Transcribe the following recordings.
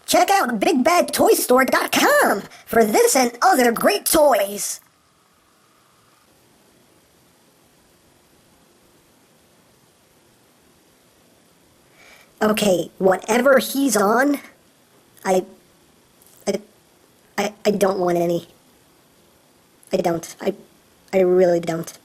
Check out BigBadToyStore.com for this and other great toys. Okay, whatever he's on, I don't want any. I don't. I really don't.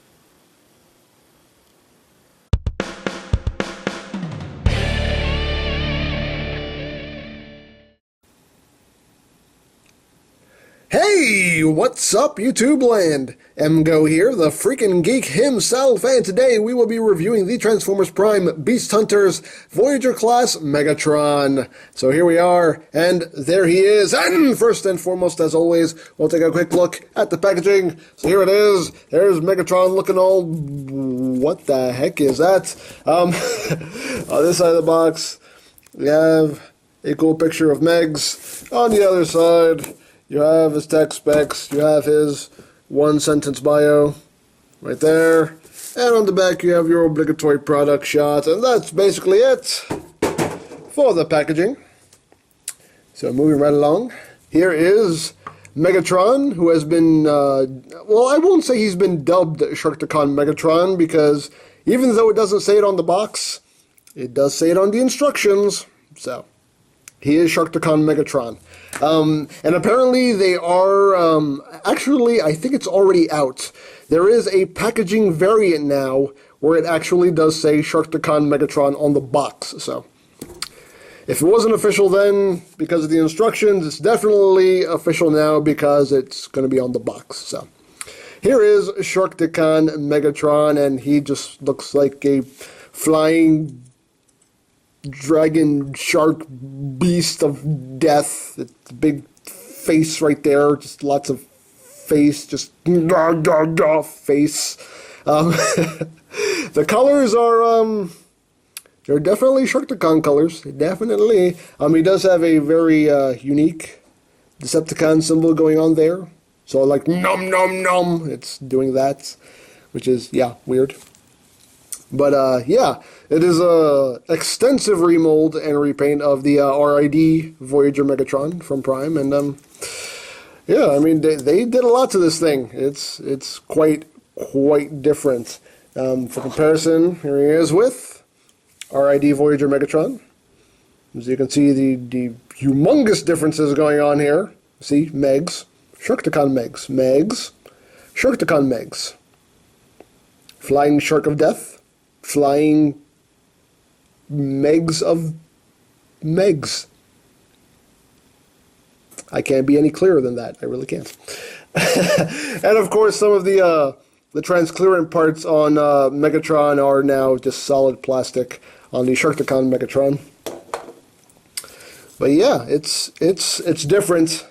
Hey, what's up, YouTube land? EmGo here, the freaking geek himself, and today we will be reviewing the Transformers Prime Beast Hunters Voyager class Megatron. So here we are, and there he is. And first and foremost, as always, we'll take a quick look at the packaging. So here it is. There's Megatron looking all... what the heck is that? On this side of the box, we have a cool picture of Megs. On the other side, you have his tech specs, you have his one-sentence bio right there, and on the back you have your obligatory product shot, and that's basically it for the packaging. So moving right along, here is Megatron, who has been, well, I won't say he's been dubbed Sharkticon Megatron, because even though it doesn't say it on the box, it does say it on the instructions, so he is Sharkticon Megatron. And apparently they are, actually, I think it's already out. There is a packaging variant now where it actually does say Sharkticon Megatron on the box. So, if it wasn't official then because of the instructions, it's definitely official now because it's going to be on the box. So, here is Sharkticon Megatron, and he just looks like a flying dragon shark beast of death. It's a big face right there, just lots of face, just face. The colors are they're definitely Sharkticon colors, definitely. He does have a very unique Decepticon symbol going on there, so like nom nom nom, it's doing that, which is, yeah, weird. But, yeah, it is a extensive remold and repaint of the RID Voyager Megatron from Prime, and, yeah, I mean, they did a lot to this thing. It's quite different. For comparison, here he is with RID Voyager Megatron. As you can see, the humongous differences going on here. See, Megs, Sharkticon Megs, Megs, Sharkticon Megs. Flying Shark of Death. Flying Megs of Megs. I can't be any clearer than that. I really can't. And of course, some of the transparent parts on Megatron are now just solid plastic on the Sharkticon Megatron. But yeah, it's different.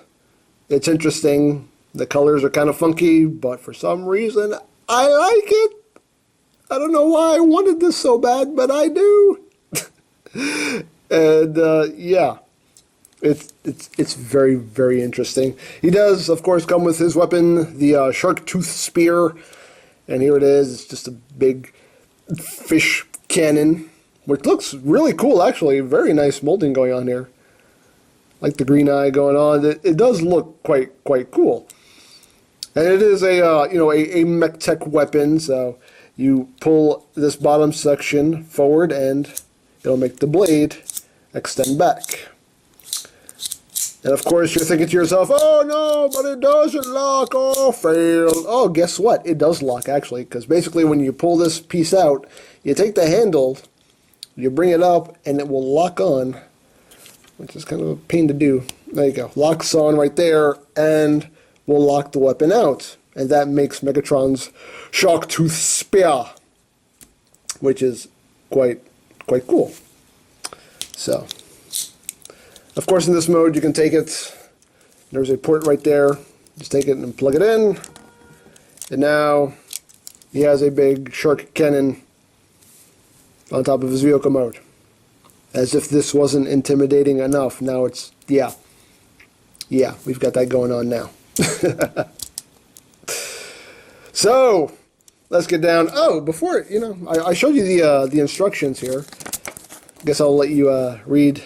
It's interesting. The colors are kind of funky, but for some reason, I like it. I don't know why I wanted this so bad, but I do. And yeah, it's very, very interesting. He does, of course, come with his weapon, the shark tooth spear, and here it is. It's just a big fish cannon, which looks really cool, actually. Very nice molding going on here. Like the green eye going on. It does look quite cool. And it is a a mech tech weapon, so you pull this bottom section forward and it'll make the blade extend back. And of course you're thinking to yourself, oh no, but it doesn't lock, oh fail. Oh, guess what? It does lock actually, because basically when you pull this piece out, you take the handle, you bring it up, and it will lock on, which is kind of a pain to do. There you go. Locks on right there, and will lock the weapon out. And that makes Megatron's shark tooth spear, which is quite cool. So, of course, in this mode, you can take it. There's a port right there. Just take it and plug it in. And now he has a big shark cannon on top of his vehicle mode. As if this wasn't intimidating enough. Now it's, yeah, we've got that going on now. So, let's get down. Oh, before, I showed you the instructions here. I guess I'll let you read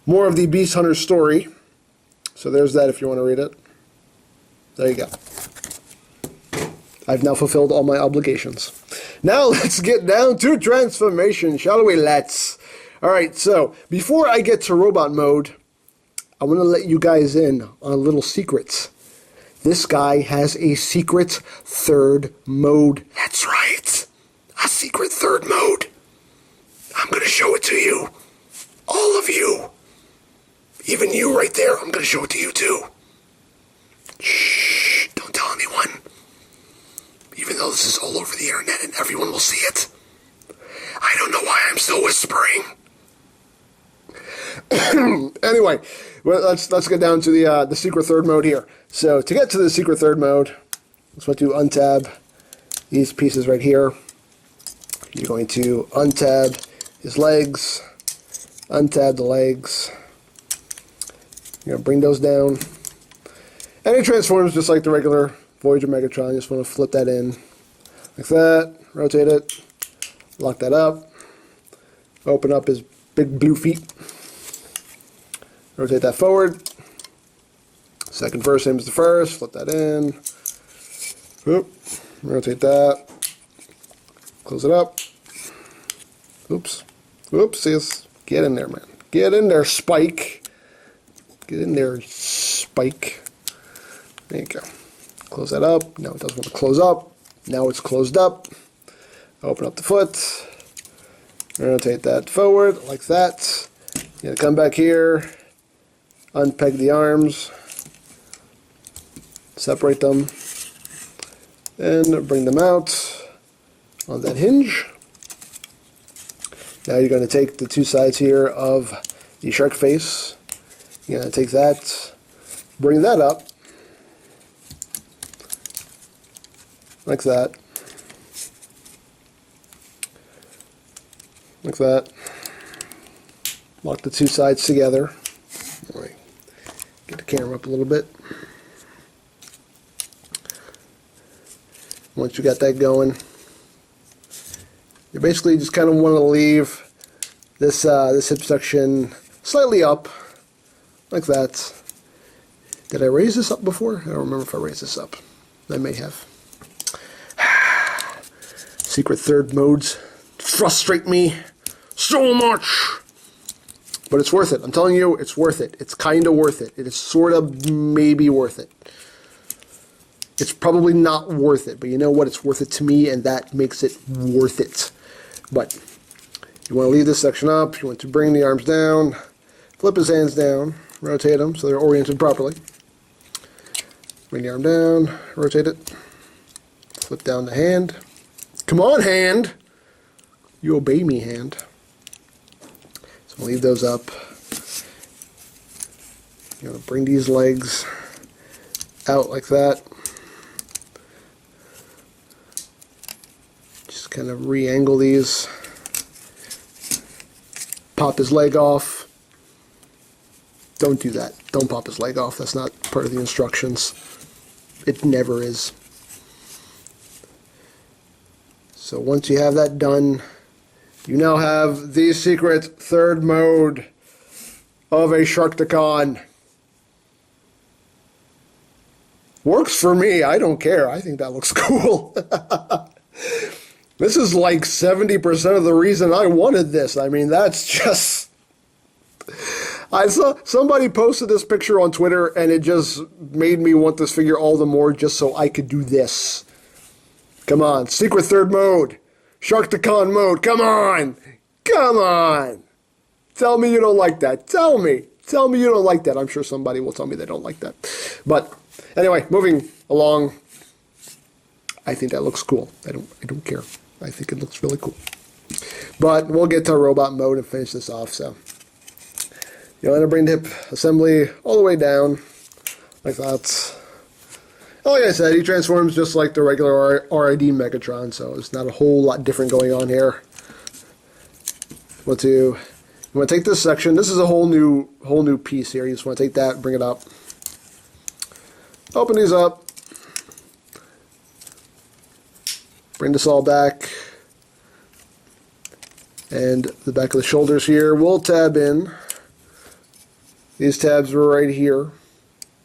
more of the Beast Hunter story. So there's that if you want to read it. There you go. I've now fulfilled all my obligations. Now let's get down to transformation, shall we? Let's. Alright, so before I get to robot mode, I want to let you guys in on a little secret. This guy has a secret third mode. That's right. A secret third mode. I'm going to show it to you. All of you. Even you right there, I'm going to show it to you too. Shh, don't tell anyone. Even though this is all over the internet and everyone will see it. I don't know why I'm still whispering. Anyway, well, let's get down to the secret third mode here. So to get to the secret third mode, let's want to untab these pieces right here. You're going to untab his legs, untab the legs. You're going to bring those down. And it transforms just like the regular Voyager Megatron. You just want to flip that in like that, rotate it, lock that up, open up his big blue feet, rotate that forward, second verse, same as the first, flip that in, whoop, rotate that, close it up, oops, whoopsies, get in there, man, get in there, Spike, get in there, Spike, there you go. Close that up. Now it doesn't want to close up. Now it's closed up. Open up the foot. Rotate that forward like that. You're going to come back here. Unpeg the arms. Separate them. And bring them out on that hinge. Now you're going to take the two sides here of the shark face. You're going to take that. Bring that up. Like that. Like that. Lock the two sides together. All right. Get the camera up a little bit. Once you got that going, you basically just kind of want to leave this this hip section slightly up, like that. Did I raise this up before? I don't remember if I raised this up. I may have. Secret third modes frustrate me so much. But it's worth it. I'm telling you, it's worth it. It's kind of worth it. It is sort of maybe worth it. It's probably not worth it, but you know what? It's worth it to me, and that makes it worth it. But you want to leave this section up. You want to bring the arms down, flip his hands down, rotate them so they're oriented properly. Bring the arm down, rotate it, flip down the hand. Come on, hand! You obey me, hand. So we'll leave those up. You're going to bring these legs out like that. Just kind of re-angle these. Pop his leg off. Don't do that. Don't pop his leg off. That's not part of the instructions. It never is. So once you have that done, you now have the secret third mode of a Sharkticon. Works for me. I don't care. I think that looks cool. This is like 70% of the reason I wanted this. I mean, that's just... I saw somebody posted this picture on Twitter, and it just made me want this figure all the more just so I could do this. Come on, secret third mode, Sharkticon mode, come on, come on. Tell me you don't like that, tell me you don't like that. I'm sure somebody will tell me they don't like that. But anyway, moving along, I think that looks cool. I don't care. I think it looks really cool. But we'll get to robot mode and finish this off, so. You're going to bring the hip assembly all the way down, like that. Like I said, he transforms just like the regular RID Megatron, so it's not a whole lot different going on here. You want to take this section. This is a whole new piece here. You just want to take that, bring it up, open these up, bring this all back, and the back of the shoulders here will tab in These tabs are right here.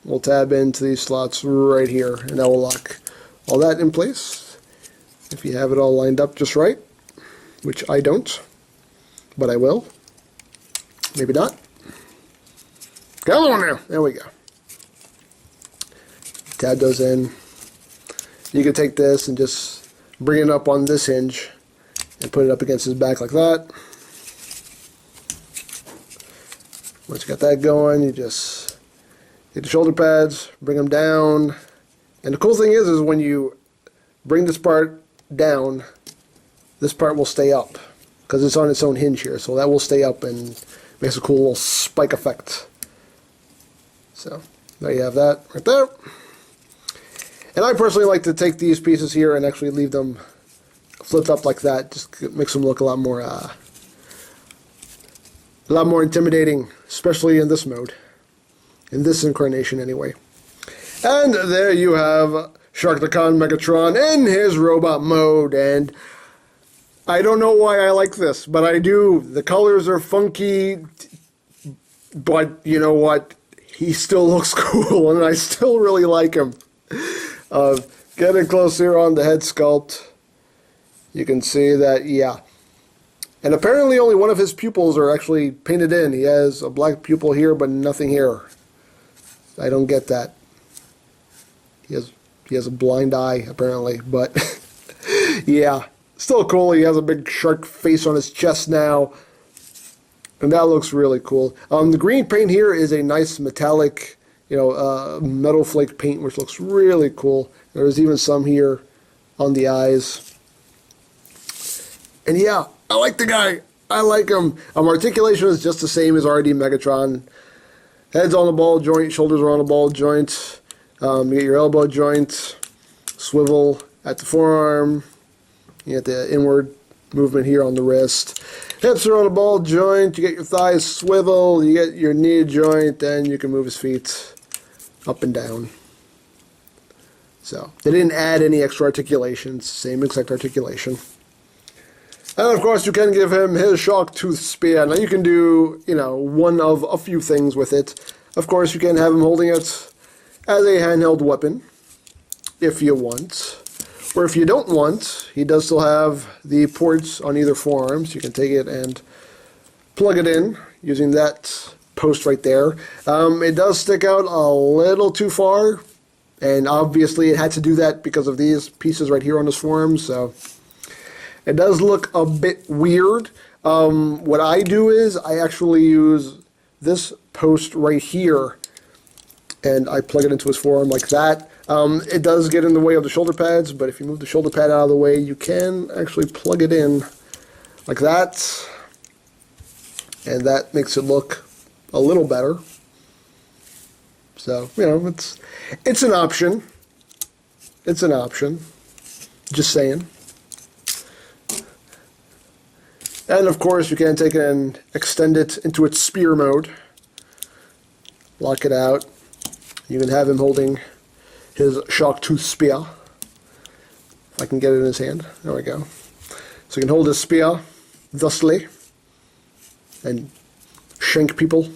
We'll tab into these slots right here, and that will lock all that in place. If you have it all lined up just right, which I don't, but I will. Maybe not. Come on now. There we go. Tab those in. You can take this and just bring it up on this hinge and put it up against his back like that. Once you got that going, you just get the shoulder pads, bring them down. And the cool thing is when you bring this part down, this part will stay up because it's on its own hinge here. So that will stay up and makes a cool little spike effect. So there you have that right there. And I personally like to take these pieces here and actually leave them flipped up like that. Just makes them look a lot more intimidating, especially in this mode, in this incarnation anyway. And there you have Sharkticon Megatron in his robot mode, and I don't know why I like this, but I do. The colors are funky, but you know what? He still looks cool, and I still really like him. Getting close here on the head sculpt, you can see that, yeah. And apparently only one of his pupils are actually painted in. He has a black pupil here, but nothing here. I don't get that. He has a blind eye, apparently, but yeah. Still cool. He has a big shark face on his chest now. And that looks really cool. The green paint here is a nice metallic, metal flake paint, which looks really cool. There's even some here on the eyes. And yeah, I like the guy. I like him. Articulation is just the same as RD Megatron. Head's on the ball joint, shoulders are on the ball joint. You get your elbow joint, swivel at the forearm. You get the inward movement here on the wrist. Hips are on a ball joint, you get your thighs swivel, you get your knee joint, and you can move his feet up and down. So, they didn't add any extra articulations, same exact articulation. And of course you can give him his shark tooth spear. Now you can do, one of a few things with it. Of course you can have him holding it as a handheld weapon, if you want. Or if you don't want, he does still have the ports on either forearm, so you can take it and plug it in using that post right there. It does stick out a little too far, and obviously it had to do that because of these pieces right here on his forearm, so it does look a bit weird. What I do is I actually use this post right here, and I plug it into his forearm like that. It does get in the way of the shoulder pads, but if you move the shoulder pad out of the way, you can actually plug it in like that, and that makes it look a little better. So, it's an option. It's an option. Just saying. And of course, you can take it and extend it into its spear mode. Lock it out. You can have him holding his shark tooth spear. If I can get it in his hand. There we go. So he can hold his spear thusly and shank people.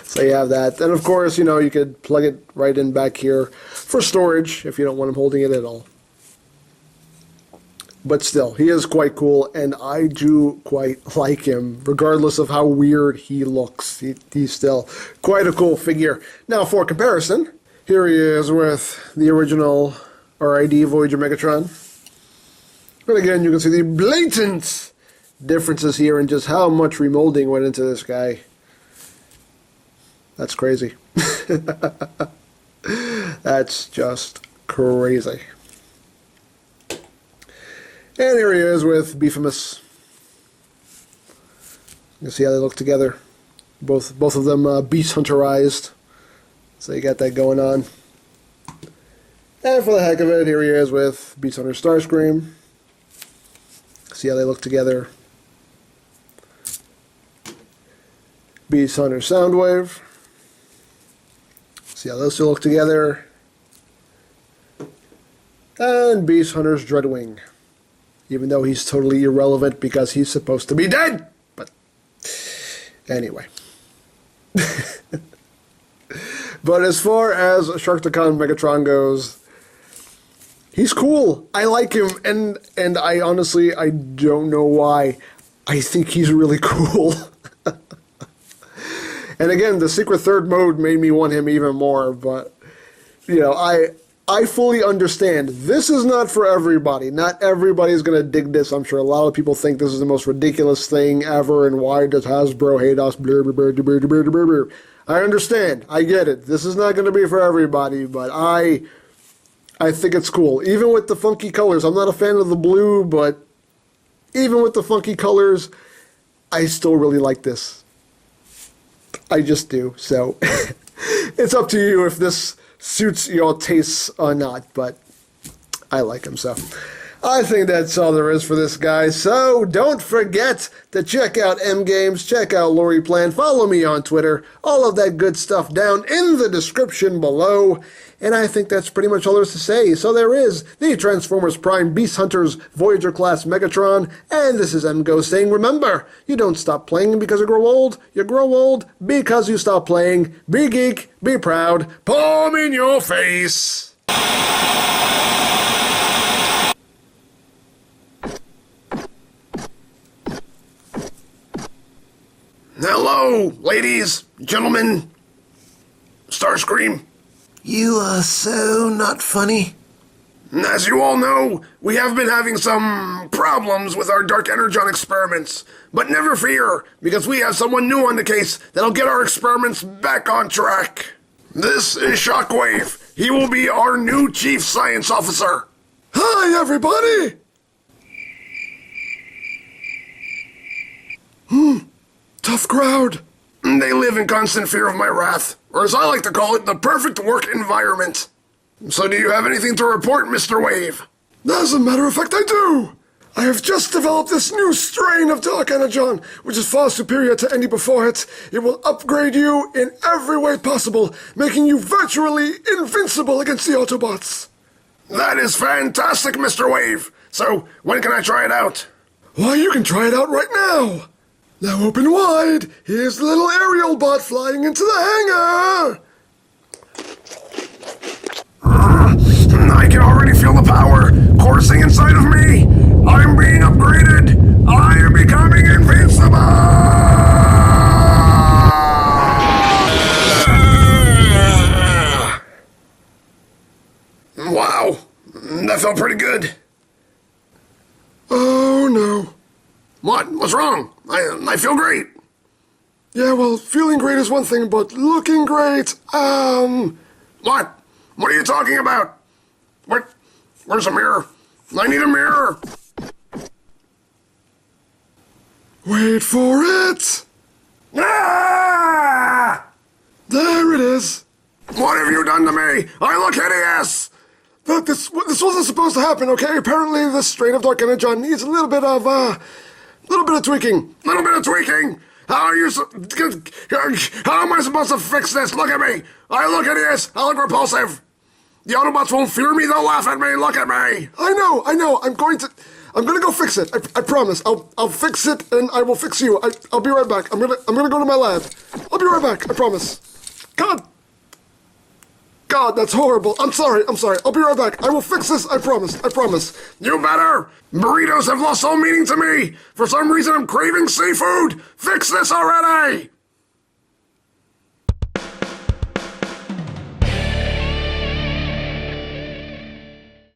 So you have that. And of course, you could plug it right in back here for storage if you don't want him holding it at all. But still, he is quite cool, and I do quite like him, regardless of how weird he looks. He's still quite a cool figure. Now, for comparison, here he is with the original RID Voyager Megatron. But again, you can see the blatant differences here in just how much remolding went into this guy. That's crazy. That's just crazy. And here he is with Beefimus. You can see how they look together. Both of them beast hunterized. So you got that going on. And for the heck of it, here he is with Beast Hunter Starscream. See how they look together. Beast Hunter Soundwave. See how those two look together. And Beast Hunter's Dreadwing. Even though he's totally irrelevant because he's supposed to be dead. But anyway. But as far as Sharkticon Megatron goes, he's cool. I like him, and I honestly, I don't know why. I think he's really cool. And again, the secret third mode made me want him even more, but, you know, I fully understand. This is not for everybody. Not everybody's going to dig this. I'm sure a lot of people think this is the most ridiculous thing ever, and why does Hasbro hate us? I understand. I get it. This is not going to be for everybody, but I think it's cool. Even with the funky colors. I'm not a fan of the blue, but even with the funky colors, I still really like this. I just do. So it's up to you if this suits your tastes or not, but I like him, so I think that's all there is for this guy. So don't forget to check out EmGames, check out Lori Plan, follow me on Twitter, all of that good stuff down in the description below. And I think that's pretty much all there is to say. So there is the Transformers Prime Beast Hunters Voyager class Megatron, and this is EmGo's saying, remember, you don't stop playing because you grow old because you stop playing. Be geek, be proud, palm in your face. Hello, ladies, gentlemen, Starscream. You are so not funny. As you all know, we have been having some problems with our Dark Energon experiments. But never fear, because we have someone new on the case that'll get our experiments back on track. This is Shockwave. He will be our new Chief Science Officer. Hi, everybody! Tough crowd. They live in constant fear of my wrath, or as I like to call it, the perfect work environment. So do you have anything to report, Mr. Wave? As a matter of fact, I do. I have just developed this new strain of Dark Energon, which is far superior to any before it. It will upgrade you in every way possible, making you virtually invincible against the Autobots. That is fantastic, Mr. Wave. So, when can I try it out? Why, you can try it out right now. Now open wide. Here's the little aerial bot flying into the hangar. I can already feel the power coursing inside of me. I'm being upgraded. I am becoming invincible. Wow, that felt pretty good. Oh no. What? What's wrong? I feel great. Yeah, well, feeling great is one thing, but looking great, What? What are you talking about? Where's a mirror? I need a mirror. Wait for it. Ah! There it is. What have you done to me? I look hideous. But this wasn't supposed to happen, okay? Apparently this strain of Dark Energon needs a little bit of tweaking. Little bit of tweaking? How am I supposed to fix this? Look at me. I look hideous. I look repulsive. The Autobots won't fear me. They'll laugh at me. Look at me. I know. I'm going to go fix it. I promise. I'll fix it and I will fix you. I'll be right back. I'm gonna go to my lab. I'll be right back. I promise. God, that's horrible. I'm sorry. I'll be right back. I will fix this. I promise. You better. Burritos have lost all meaning to me. For some reason, I'm craving seafood. Fix this already.